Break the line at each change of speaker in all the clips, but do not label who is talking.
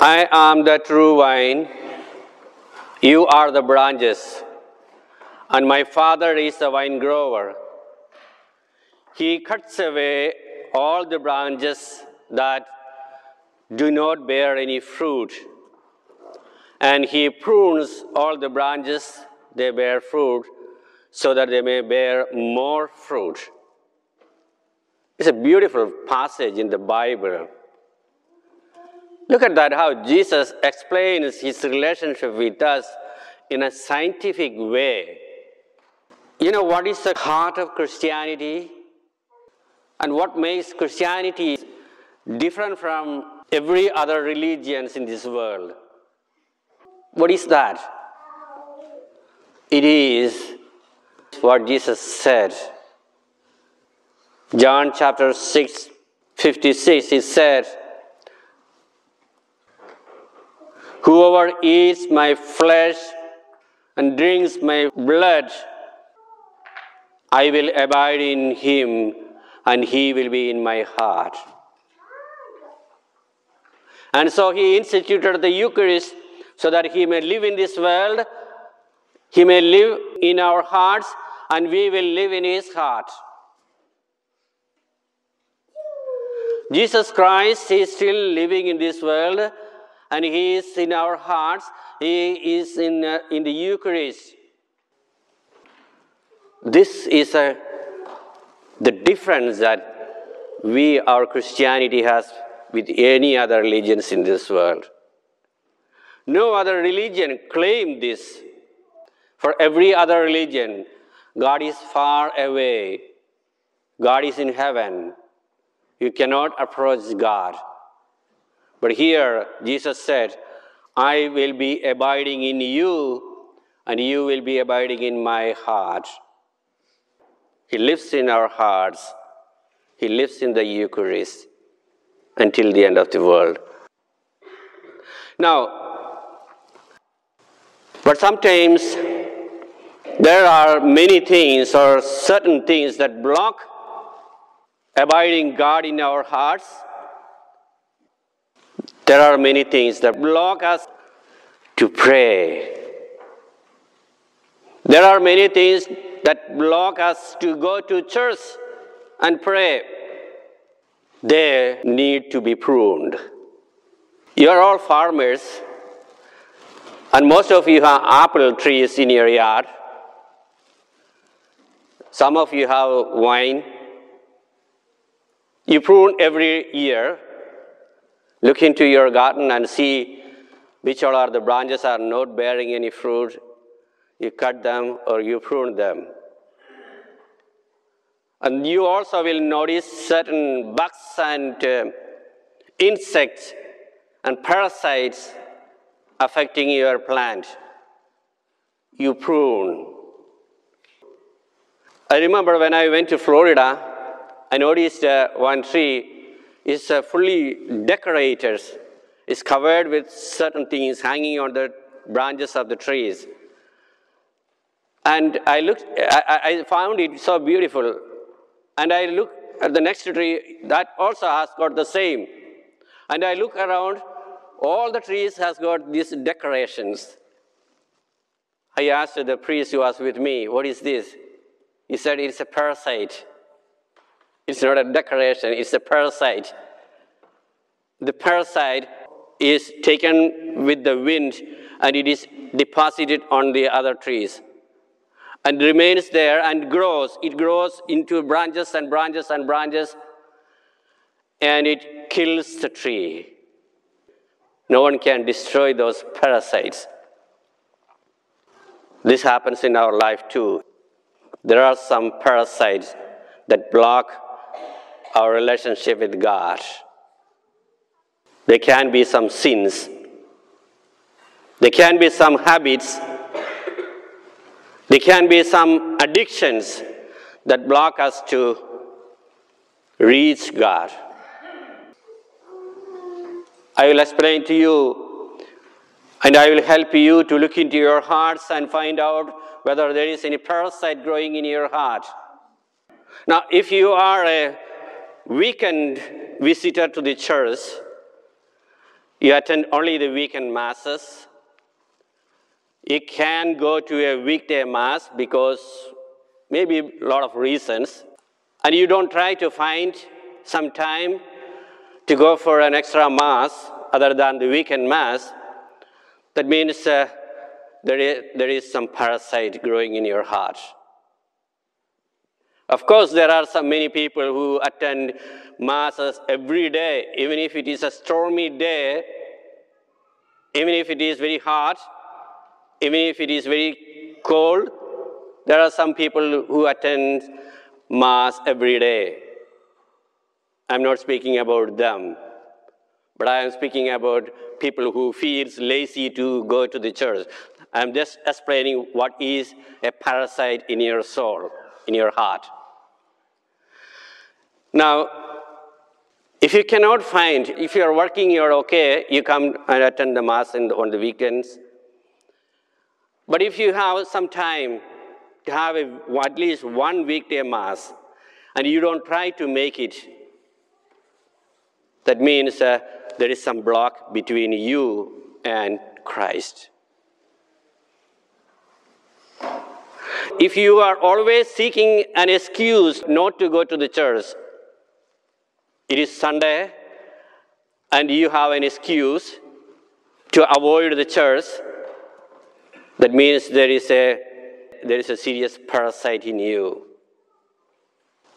I am the true vine, you are the branches, and my Father is the vine grower. He cuts away all the branches that do not bear any fruit, and he prunes all the branches that bear fruit, so that they may bear more fruit. It's a beautiful passage in the Bible. Look at that, how Jesus explains his relationship with us in a scientific way. You know what is the heart of Christianity? And what makes Christianity different from every other religions in this world? What is that? It is what Jesus said. John chapter 6:56, he said, "Whoever eats my flesh and drinks my blood, I will abide in him, and he will be in my heart." And so he instituted the Eucharist so that he may live in this world, he may live in our hearts, and we will live in his heart. Jesus Christ is still living in this world, and he is in our hearts. He is in the Eucharist. This is the difference that our Christianity has with any other religions in this world. No other religion claims this. For every other religion, God is far away. God is in heaven. You cannot approach God. But here, Jesus said, "I will be abiding in you, and you will be abiding in my heart." He lives in our hearts. He lives in the Eucharist until the end of the world. Now, but sometimes there are many things or certain things that block abiding God in our hearts. There are many things that block us to pray. There are many things that block us to go to church and pray. They need to be pruned. You are all farmers, and most of you have apple trees in your yard. Some of you have wine. You prune every year. Look into your garden and see which all are the branches are not bearing any fruit. You cut them or you prune them. And you also will notice certain bugs and insects and parasites affecting your plant. You prune. I remember when I went to Florida, I noticed one tree is fully decorated. It's covered with certain things hanging on the branches of the trees. And I found it so beautiful. And I looked at the next tree that also has got the same. And I look around, all the trees has got these decorations. I asked the priest who was with me, "What is this?" He said, "It's a parasite. It's not a decoration, it's a parasite." The parasite is taken with the wind and it is deposited on the other trees and remains there and grows. It grows into branches and branches and branches, and it kills the tree. No one can destroy those parasites. This happens in our life too. There are some parasites that block our relationship with God. There can be some sins. There can be some habits. There can be some addictions that block us to reach God. I will explain to you, and I will help you to look into your hearts and find out whether there is any parasite growing in your heart. Now, if you are a weekend visitor to the church, You attend only the weekend masses. You can go to a weekday mass because maybe a lot of reasons. And you don't try to find some time to go for an extra mass other than the weekend mass. That means there is some parasite growing in your heart. Of course, there are many people who attend masses every day, even if it is a stormy day, even if it is very hot, even if it is very cold. There are some people who attend mass every day. I'm not speaking about them, but I am speaking about people who feel lazy to go to the church. I'm just explaining what is a parasite in your soul, in your heart. Now, if you cannot find, if you're working, you're okay, you come and attend the mass on the weekends. But if you have some time to have at least one weekday mass, and you don't try to make it, that means there is some block between you and Christ. If you are always seeking an excuse not to go to the church, it is Sunday, and you have an excuse to avoid the church, that means there is a serious parasite in you.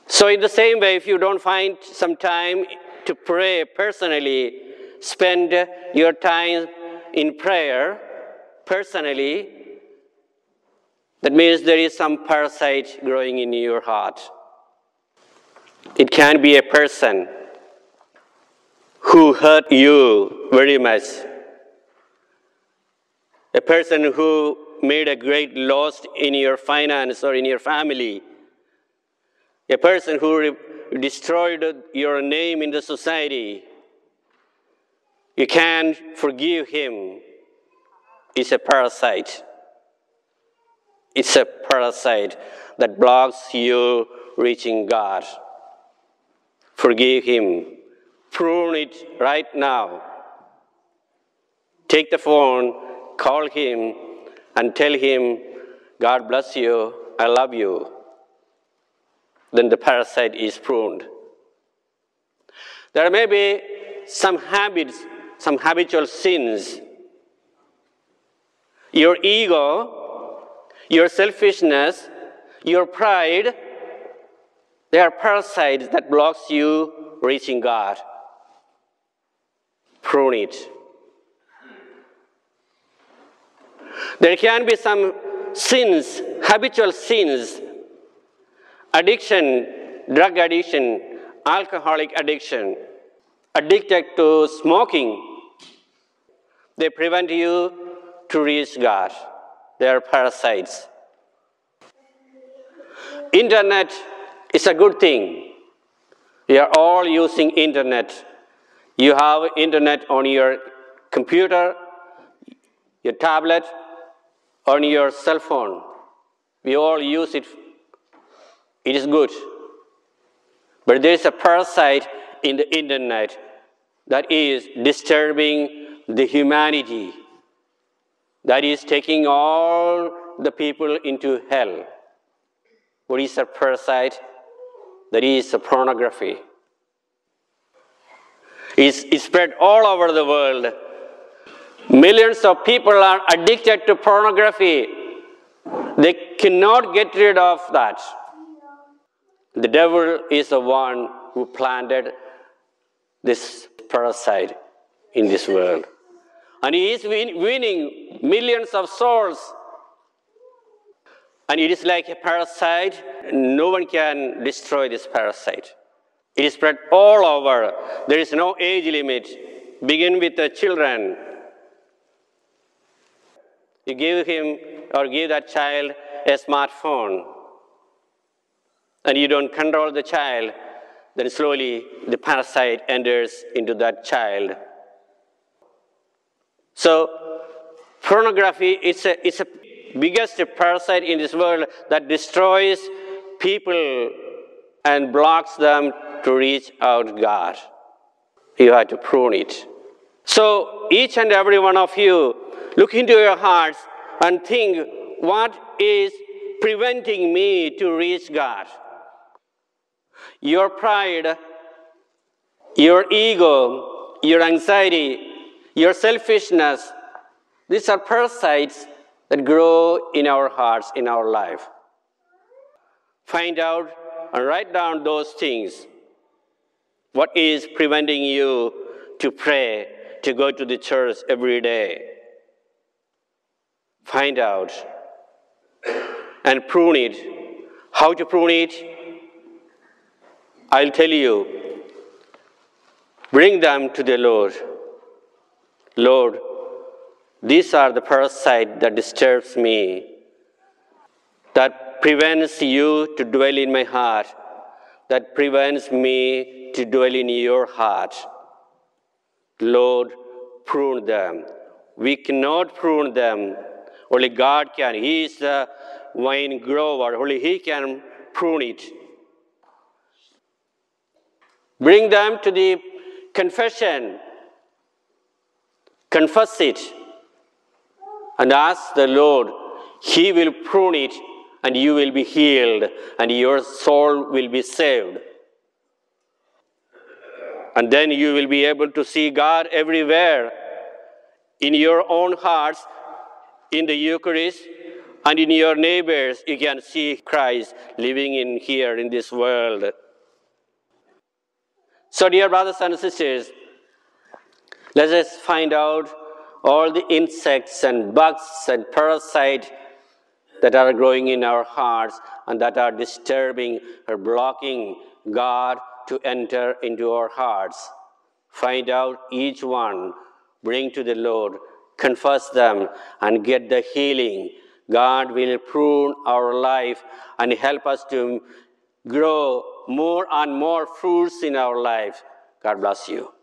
So in the same way, if you don't find some time to pray personally, spend your time in prayer personally, that means there is some parasite growing in your heart. It can be a person who hurt you very much, a person who made a great loss in your finance or in your family, a person who destroyed your name in the society. You can't forgive him. It's a parasite. It's a parasite that blocks you reaching God. Forgive him. Prune it right now. Take the phone, call him, and tell him, God bless you, I love you. Then the parasite is pruned. There may be some habits, some habitual sins. Your ego, your selfishness, your pride, they are parasites that blocks you reaching God. Prune it. There can be some sins, habitual sins, addiction, drug addiction, alcoholic addiction, addicted to smoking. They prevent you to reach God. They are parasites. Internet is a good thing. We are all using internet. You have internet on your computer, your tablet, on your cell phone. We all use it. It is good. But there is a parasite in the internet that is disturbing the humanity, that is taking all the people into hell. What is a parasite? That is pornography. It's spread all over the world. Millions of people are addicted to pornography. They cannot get rid of that. The devil is the one who planted this parasite in this world. And he is winning millions of souls. And it is like a parasite. No one can destroy this parasite. It is spread all over. There is no age limit. Begin with the children. You give him or give that child a smartphone, and you don't control the child, then slowly the parasite enters into that child. So pornography is a biggest parasite in this world that destroys people and blocks them to reach out God. You have to prune it. So each and every one of you, look into your hearts and think, what is preventing me to reach God? Your pride, your ego, your anxiety, your selfishness, these are parasites that grow in our hearts, in our life. Find out and write down those things. What is preventing you to pray, to go to the church every day? Find out and prune it. How to prune it? I'll tell you. Bring them to the Lord. Lord, these are the parasites that disturbs me, that prevents you to dwell in my heart, that prevents me to dwell in your heart. Lord, prune them. We cannot prune them. Only God can. He is the vine grower. Only He can prune it. Bring them to the confession. Confess it. And ask the Lord. He will prune it, and you will be healed, and your soul will be saved. And then you will be able to see God everywhere, in your own hearts, in the Eucharist, and in your neighbors. You can see Christ living in here in this world. So, dear brothers and sisters, let us find out all the insects and bugs and parasites that are growing in our hearts and that are disturbing or blocking God to enter into our hearts. Find out each one, bring to the Lord, confess them, and get the healing. God will prune our life and help us to grow more and more fruits in our life. God bless you.